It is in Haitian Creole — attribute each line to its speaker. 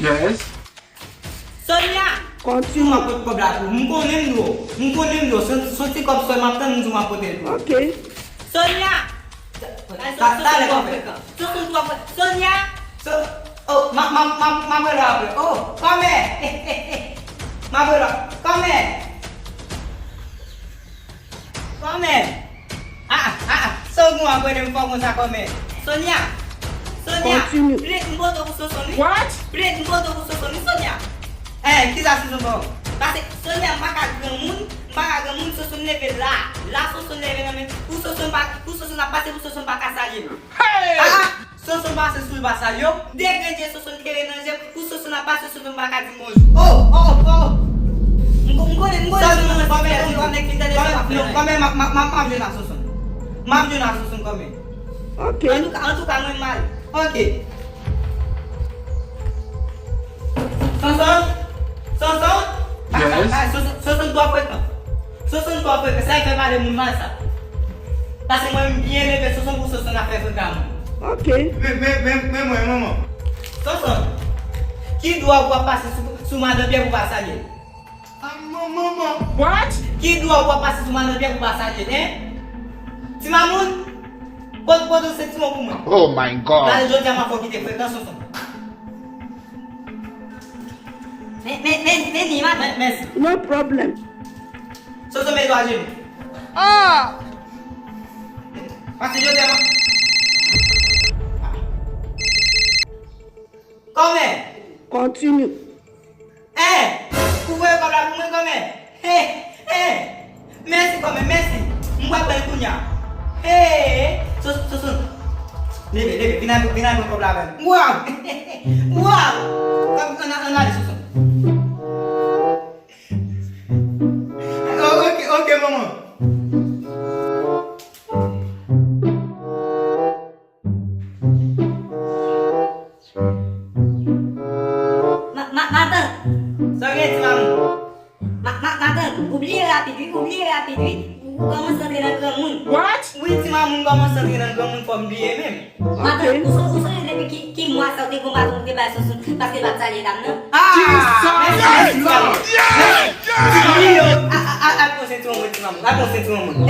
Speaker 1: Yes.
Speaker 2: Sonia,
Speaker 3: Continue.
Speaker 2: cuma pot kau berlaku. Mungkin nih Sosi kau soal makan cuma pot itu.
Speaker 3: Okay.
Speaker 2: Sonia. Tak ada kau. Susun kau. Sonia. Oh, ma berapa? Oh, come. Ma berapa? Come. Come. Semua aku yang fokus aku me. Sonia.
Speaker 3: Continue.
Speaker 2: Break mbot aku susun.
Speaker 1: What?
Speaker 2: Break mbot aku susun Sonia. Kita susun kau. Tapi Sonia maka gemun susun level la susun level kami. Susun apa sih susun pakai saja.
Speaker 1: Hey!
Speaker 2: Susun bahasa sul bahasa yo. Dia kerja susun keren aja. Susun apa susun pakai dimos. Oh. Maaf nak susun kami.
Speaker 3: Okay.
Speaker 2: Antu kamu mal. Okay. Susun.
Speaker 1: Yes.
Speaker 2: Susun tu apa itu? Susun tu apa? Saya kemarin memasak. Tapi mau biar lebih susun apa itu kamu?
Speaker 3: Okay.
Speaker 2: Memo. Susun. Ki dua buah pas semua ada biar buah saja. Mama.
Speaker 1: What?
Speaker 2: Ki dua buah pas semua ada biar buah saja, Si Mamun, pode ser semua buma.
Speaker 1: Oh my God.
Speaker 2: Lalu jual jama kau kita pergi susun. Ni mana? Mes.
Speaker 3: No problem.
Speaker 2: Susun medo aja. Masih jual jama. Come.
Speaker 3: Continue.
Speaker 2: Kue kau dah come. Messi come. Mbak balik punya. Susun. Lebe, bina kau belakang. Wow. Kamu kena susun. Okay, mama.
Speaker 4: Mater,
Speaker 2: Sakit kamu.
Speaker 4: mater, oubliez rapide. Kamu sendirian kamu.
Speaker 1: What?
Speaker 2: Wih, si Mamun kau mau seriran kamu kau beli mem.
Speaker 4: Mater, usul lebih ki muasal di rumah tu di bahasa susun pasti baca je dan.
Speaker 2: Messi.
Speaker 1: Yes!
Speaker 2: Aku sentuh Mamun.